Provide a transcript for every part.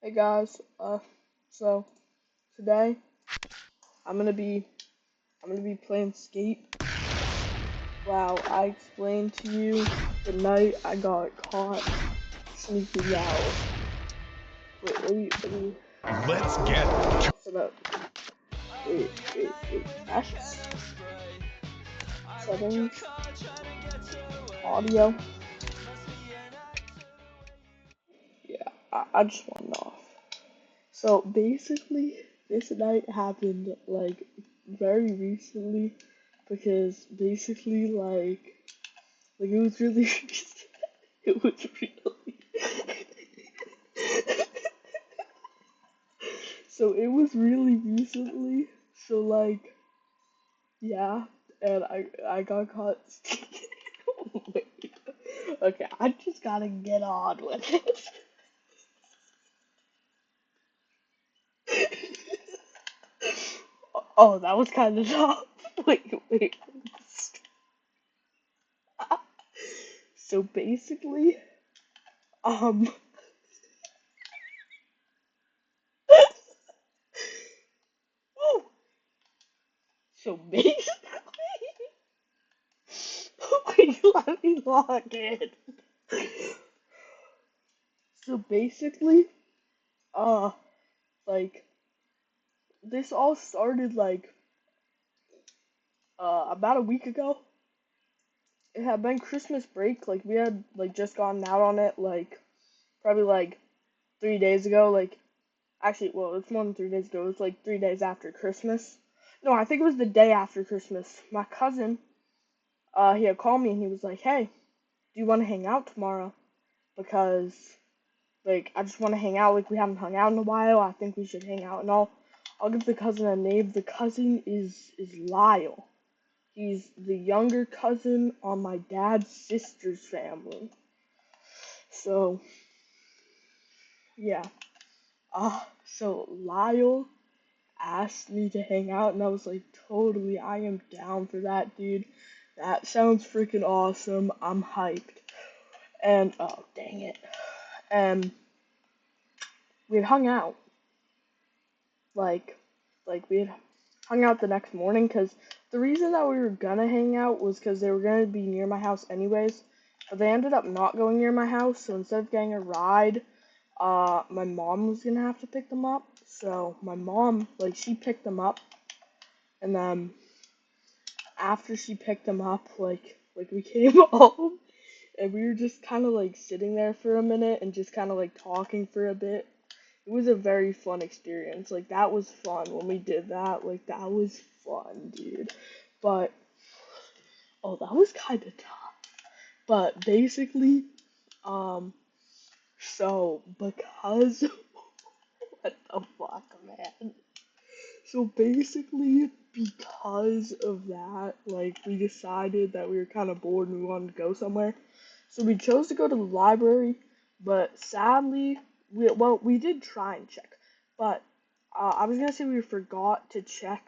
Hey guys, so today I'm gonna be I'm gonna be playing Skate. Wow, I explained to you the night I got caught sneaking out. Wait, let me Let's get set up. Wait. That's settings, audio. Yeah, I just went off. So basically, this night happened like very recently because basically like it was really it was really so it was really recently. So like yeah, and I got caught. Wait. Okay, I just gotta get on with it. Oh, that was kind of tough. Wait. So basically, um, so basically, wait, let me log in. So basically, uh, like this all started like about a week ago. It had been Christmas break. Like we had like just gotten out on it. Like probably like 3 days ago. Like actually, well, it's more than 3 days ago. It was like 3 days after Christmas. No, I think it was the day after Christmas. My cousin, he had called me and he was like, "Hey, do you want to hang out tomorrow? Because like I just want to hang out. Like we haven't hung out in a while. I think we should hang out." And I'll give the cousin a name. The cousin is Lyle. He's the younger cousin on my dad's sister's family. So yeah. So Lyle asked me to hang out, and I was like, totally, I am down for that, dude. That sounds freaking awesome. I'm hyped. And oh dang it. And we had hung out, like we had hung out the next morning, because the reason that we were gonna hang out was because they were gonna be near my house anyways. But they ended up not going near my house, so instead of getting a ride, my mom was gonna have to pick them up. So my mom, like, she picked them up, and then after she picked them up, like we came home, and we were just kind of like sitting there for a minute and just kind of like talking for a bit. It was a very fun experience. Like that was fun when we did that. Like that was fun, dude. But oh, that was kind of tough. But basically, um, so because what the fuck, man? So basically, because of that, like we decided that we were kind of bored and we wanted to go somewhere. So we chose to go to the library, but sadly, we did try and check, but I was gonna say we forgot to check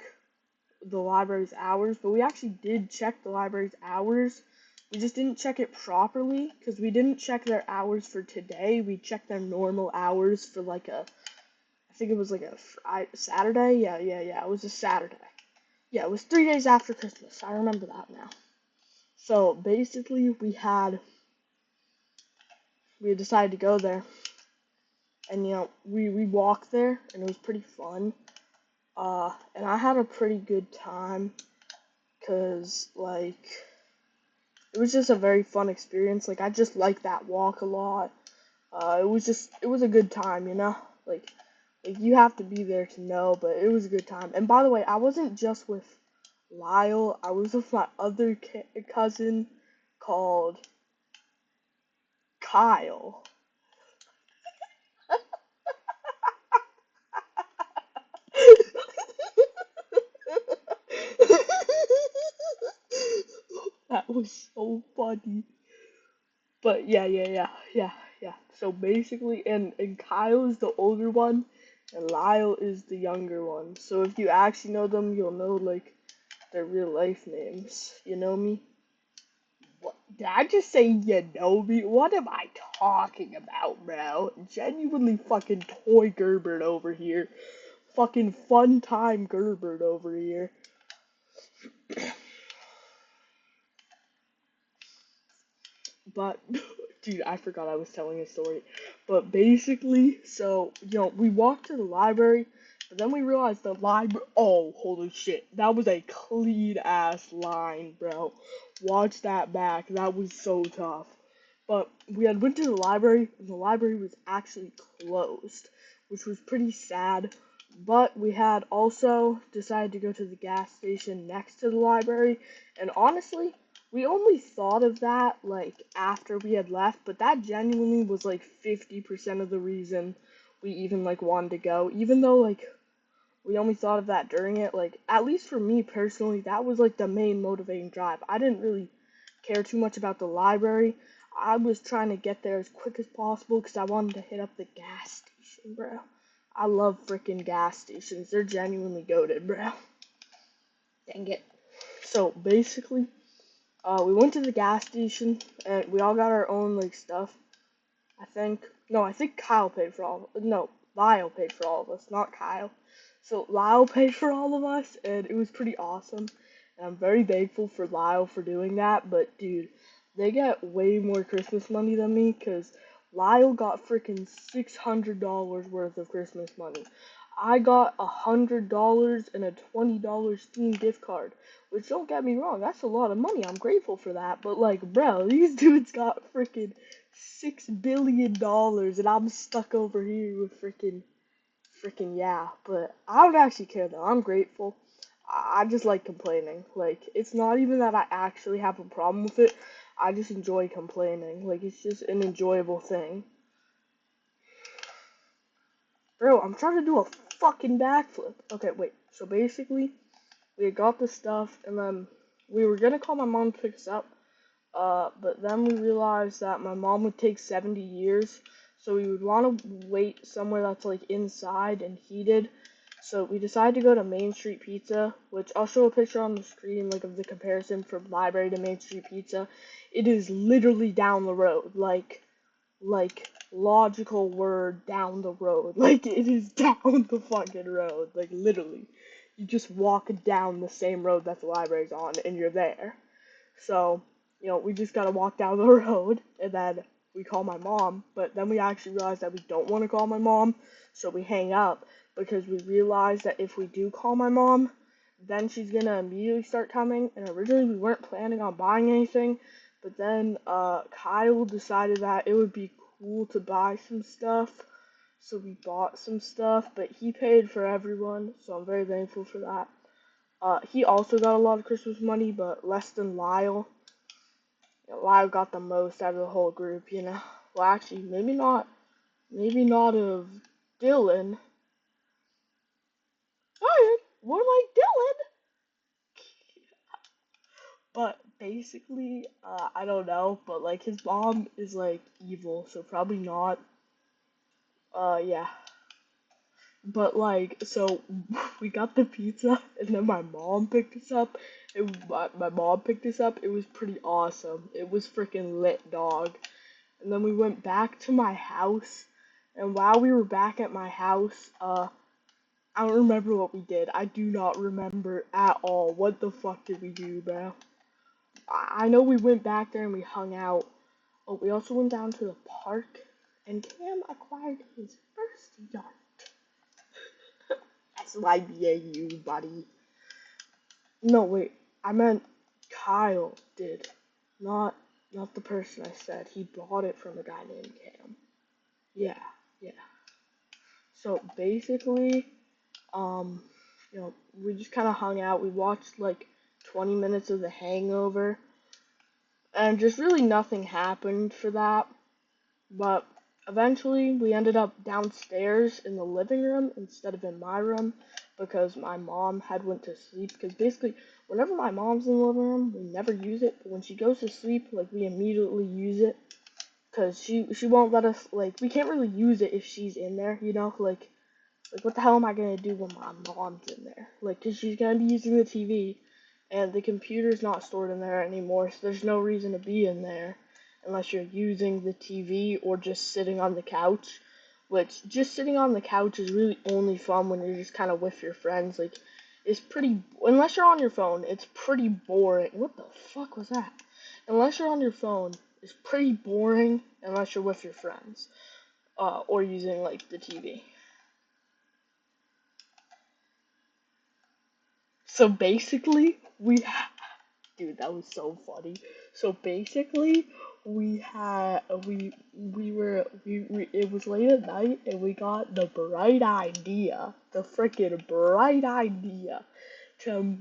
the library's hours, but we actually did check the library's hours. We just didn't check it properly because we didn't check their hours for today. We checked their normal hours for like I think it was like a Saturday. Yeah. It was a Saturday. Yeah, it was 3 days after Christmas. I remember that now. So basically, we had decided to go there, and we walked there, and it was pretty fun. And I had a pretty good time, cause like it was just a very fun experience. Like I just liked that walk a lot. It was a good time, you know. Like you have to be there to know, but it was a good time. And by the way, I wasn't just with Lyle. I was with my other cousin called Kyle. That was so funny. But yeah. So basically, and Kyle is the older one, and Lyle is the younger one. So if you actually know them, you'll know like their real life names. You know me? What, did I just say you know me? What am I talking about, bro? Genuinely fucking toy Gerbert over here. Fucking fun time Gerbert over here. But, dude, I forgot I was telling a story. But basically, so, we walked to the library, but then we realized the library. Oh, holy shit. That was a clean ass line, bro. Watch that back. That was so tough. But we had went to the library, and the library was actually closed, which was pretty sad. But we had also decided to go to the gas station next to the library, and honestly, we only thought of that like after we had left, but that genuinely was like 50% of the reason we even like wanted to go. Even though like we only thought of that during it, like at least for me personally, that was like the main motivating drive. I didn't really care too much about the library. I was trying to get there as quick as possible because I wanted to hit up the gas station, bro. I love freaking gas stations. They're genuinely goated, bro. Dang it. So basically, we went to the gas station and we all got our own like stuff. I think no, I think Kyle paid for all. No, Lyle paid for all of us, not Kyle. So Lyle paid for all of us, and it was pretty awesome. And I'm very thankful for Lyle for doing that. But dude, they get way more Christmas money than me, cause Lyle got freaking $600 worth of Christmas money. I got $100 and a $20 Steam gift card. Which don't get me wrong, that's a lot of money. I'm grateful for that. But like, bro, these dudes got freaking $6 billion, and I'm stuck over here with freaking yeah. But I don't actually care though. I'm grateful. I just like complaining. Like, it's not even that I actually have a problem with it. I just enjoy complaining. Like, it's just an enjoyable thing. Bro, I'm trying to do a fucking backflip. Okay, wait. So basically, we got the stuff, and then we were gonna call my mom to pick us up. But then we realized that my mom would take 70 years, so we would want to wait somewhere that's like inside and heated. So we decided to go to Main Street Pizza, which I'll show a picture on the screen, like of the comparison from library to Main Street Pizza. It is literally down the road, like logical word down the road. Like it is down the fucking road, like literally. You just walk down the same road that the library's on, and you're there. So, we just gotta walk down the road, and then we call my mom, but then we actually realize that we don't want to call my mom, so we hang up, because we realize that if we do call my mom, then she's gonna immediately start coming, and originally we weren't planning on buying anything, but then, Kyle decided that it would be cool to buy some stuff, so we bought some stuff, but he paid for everyone, so I'm very thankful for that. He also got a lot of Christmas money, but less than Lyle. Lyle got the most out of the whole group. Well, actually, maybe not of Dylan. Ryan, more like Dylan. But basically, I don't know, but like his mom is like evil, so probably not. Yeah. But like, so we got the pizza, and then my mom picked us up. My mom picked us up. It was pretty awesome. It was freaking lit, dog. And then we went back to my house. And while we were back at my house, I don't remember what we did. I do not remember at all. What the fuck did we do, bro? I know we went back there and we hung out. Oh, we also went down to the park, and Cam acquired his first yacht. SYBAU, buddy. No, wait. I meant Kyle did. Not not the person I said. He bought it from a guy named Cam. Yeah, yeah. So basically, um, we just kind of hung out. We watched like 20 minutes of The Hangover, and just really nothing happened for that. But eventually, we ended up downstairs in the living room instead of in my room because my mom had went to sleep. Because basically, whenever my mom's in the living room, we never use it. But when she goes to sleep, like we immediately use it. Cause she won't let us, like, we can't really use it if she's in there. Like what the hell am I gonna do when my mom's in there? Like, cause she's gonna be using the TV, and the computer's not stored in there anymore, so there's no reason to be in there unless you're using the TV or just sitting on the couch. Which just sitting on the couch is really only fun when you're just kind of with your friends. Like, it's pretty, unless you're on your phone, it's pretty boring. What the fuck was that? Unless you're on your phone, it's pretty boring unless you're with your friends, or using like the TV. So basically, dude, that was so funny. So basically, it was late at night and we got the freaking bright idea to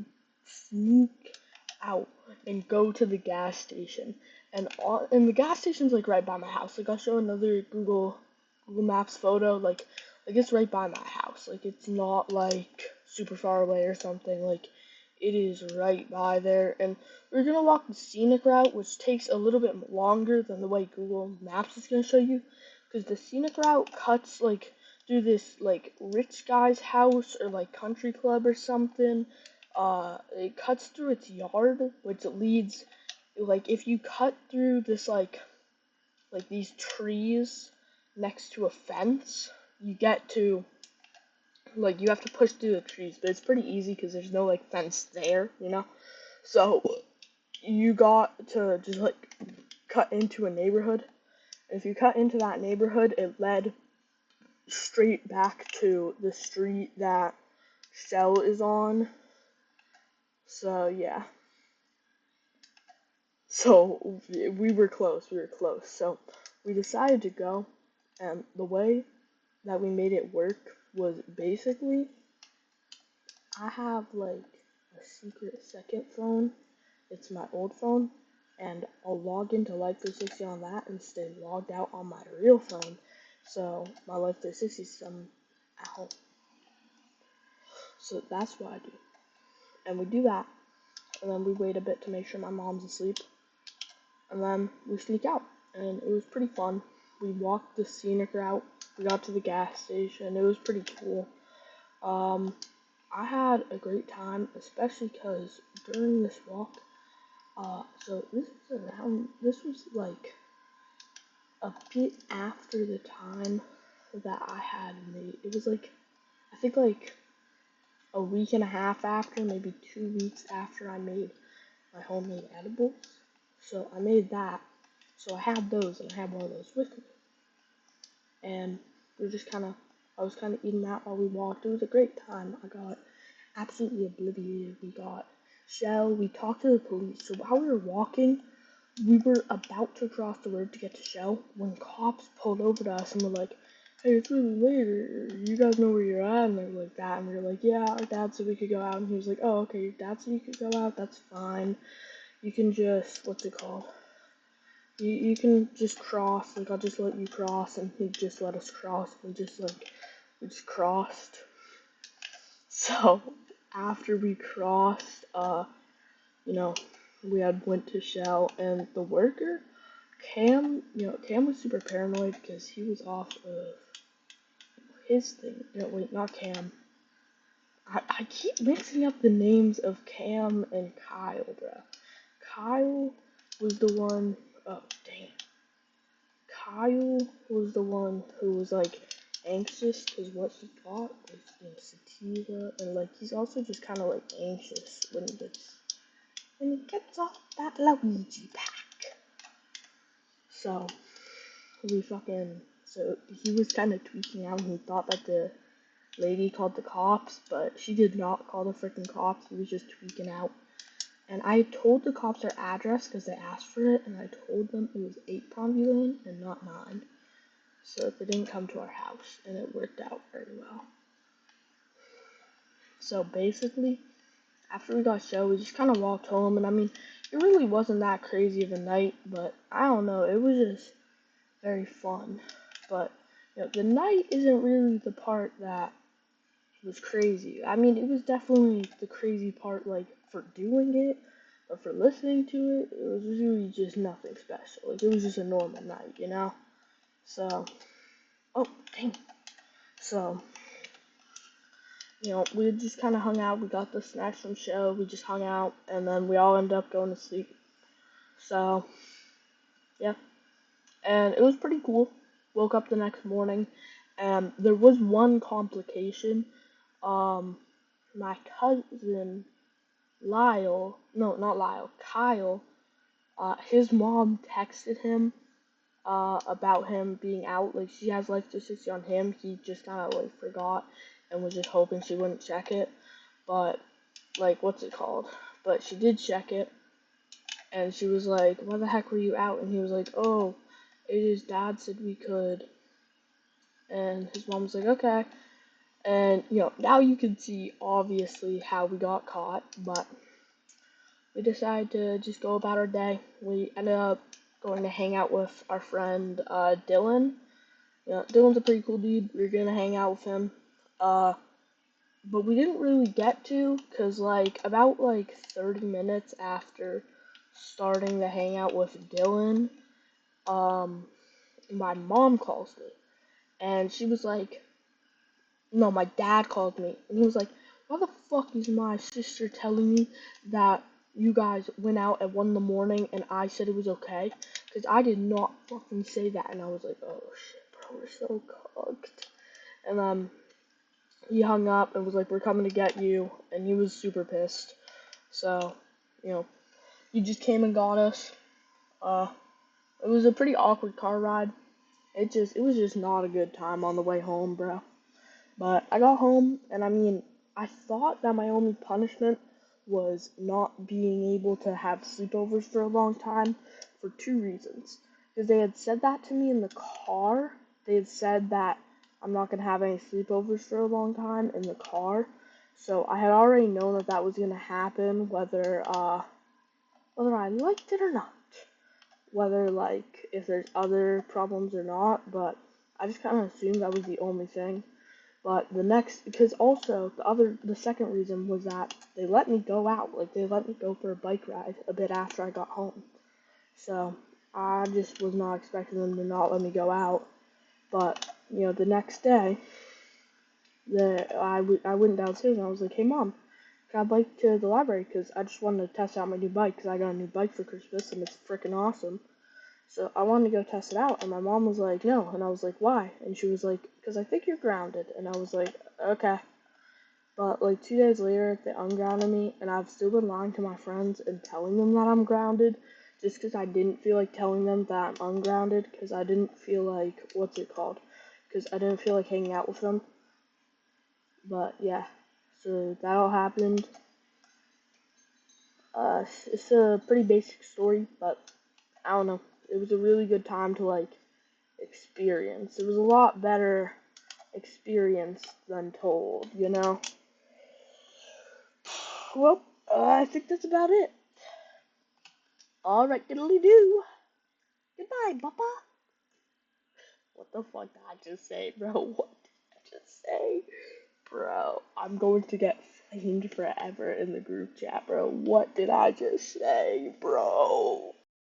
sneak out and go to the gas station. And the gas station's like right by my house. Like I'll show another Google Maps photo. Like it's right by my house. Like it's not like super far away or something. Like it is right by there. And we're gonna walk the scenic route, which takes a little bit longer than the way Google Maps is gonna show you, because the scenic route cuts like through this like rich guy's house or like country club or something. It cuts through its yard, which leads, like if you cut through this like these trees next to a fence, you get to, like, you have to push through the trees, but it's pretty easy because there's no like fence there, you know. So you got to just like cut into a neighborhood. If you cut into that neighborhood, it led straight back to the street that Shell is on. So yeah. So we were close. So we decided to go, and the way that we made it work was basically I have like a secret second phone. It's my old phone, and I'll log into Life360 on that and stay logged out on my real phone. So my Life360 system at home. So that's what I do. And we do that, and then we wait a bit to make sure my mom's asleep, and then we sneak out. And it was pretty fun. We walked the scenic route. We got to the gas station. It was pretty cool. I had a great time, especially because during this walk, so this was like a bit after the time that I had made. It was like, I think like a week and a half after, maybe 2 weeks after I made my homemade edibles. So I made that. So I had those, and I had one of those with me. And we just kind of, I was kind of eating that while we walked. It was a great time. I got absolutely obliviated. We got Shell. We talked to the police. So while we were walking, we were about to cross the road to get to Shell when cops pulled over to us and were like, "Hey, it's really late. You guys know where you're at?" And they were like that. And we were like, "Yeah, our dad said we could go out." And he was like, "Oh, okay, your dad said you could go out. That's fine. You can just, what's it called? You can just cross. Like, I'll just let you cross." And he just let us cross. We just crossed. So after we crossed, you know, we had went to Shell, and the worker, Cam, Cam was super paranoid because he was off of his thing. No, wait, not Cam. I keep mixing up the names of Cam and Kyle, bro. Kyle was the one, oh, dang. Kyle was the one who was, like, anxious because what he got was, sativa, and, like, he's also just kind of, like, anxious when he gets off that Luigi pack. So he was kind of tweaking out, and he thought that the lady called the cops, but she did not call the freaking cops. He was just tweaking out. And I told the cops our address because they asked for it, and I told them it was 8 Pondview Lane and not 9. So they didn't come to our house, and it worked out very well. So basically, after we got Shell, we just kind of walked home, and I mean, it really wasn't that crazy of a night, but I don't know, it was just very fun. But, the night isn't really the part that was crazy. I mean, it was definitely the crazy part, like, for doing it, but for listening to it, it was really just nothing special. Like, it was just a normal night, So, oh, dang. So, We just kind of hung out. We got the snacks from show. We just hung out, and then we all ended up going to sleep. So yeah, and it was pretty cool. Woke up the next morning, and there was one complication. Um, my cousin Lyle, no, not Lyle, Kyle, his mom texted him about him being out. Like, she has Life 360 on him. He just kind of like forgot and was just hoping she wouldn't check it. But like, what's it called? But she did check it, and she was like, "Why the heck were you out?" And he was like, "Oh, AJ's dad said we could." And his mom was like, "Okay." And now you can see obviously how we got caught, but we decided to just go about our day. We ended up going to hang out with our friend Dylan. Dylan's a pretty cool dude. We were gonna hang out with him, uh, but we didn't really get to, cause like about like 30 minutes after starting to hang out with Dylan, um, my mom calls me, and she was like, no, my dad called me, and he was like, "Why the fuck is my sister telling me that you guys went out at 1 in the morning and I said it was okay? Because I did not fucking say that." And I was like, "Oh shit, bro, we're so cooked." And he hung up and was like, "We're coming to get you," and he was super pissed. So, you know, he just came and got us. Uh, it was a pretty awkward car ride. It was just not a good time on the way home, bro. But I got home, and I mean, I thought that my only punishment was not being able to have sleepovers for a long time for two reasons. Because they had said that to me in the car. They had said that I'm not going to have any sleepovers for a long time in the car. So I had already known that that was going to happen, whether I liked it or not. Whether, like, if there's other problems or not, but I just kind of assumed that was the only thing. But because also the second reason was that they let me go out, like they let me go for a bike ride a bit after I got home. So I just was not expecting them to not let me go out. But the next day, I went downstairs and I was like, "Hey mom, can I bike to the library? Because I just wanted to test out my new bike because I got a new bike for Christmas and it's freaking awesome." So I wanted to go test it out, and my mom was like, "No," and I was like, "Why?" And she was like, "Because I think you're grounded," and I was like, "Okay." But like 2 days later, they ungrounded me, and I've still been lying to my friends and telling them that I'm grounded, just because I didn't feel like telling them that I'm ungrounded, because I didn't feel like, what's it called? Because I didn't feel like hanging out with them. But yeah, so that all happened. It's a pretty basic story, but I don't know. It was a really good time to like experience. It was a lot better experience than told. Well, I think that's about it. Alright, diddly do. Goodbye, Papa. What the fuck did I just say, bro? What did I just say? Bro, I'm going to get flamed forever in the group chat, bro. What did I just say, bro?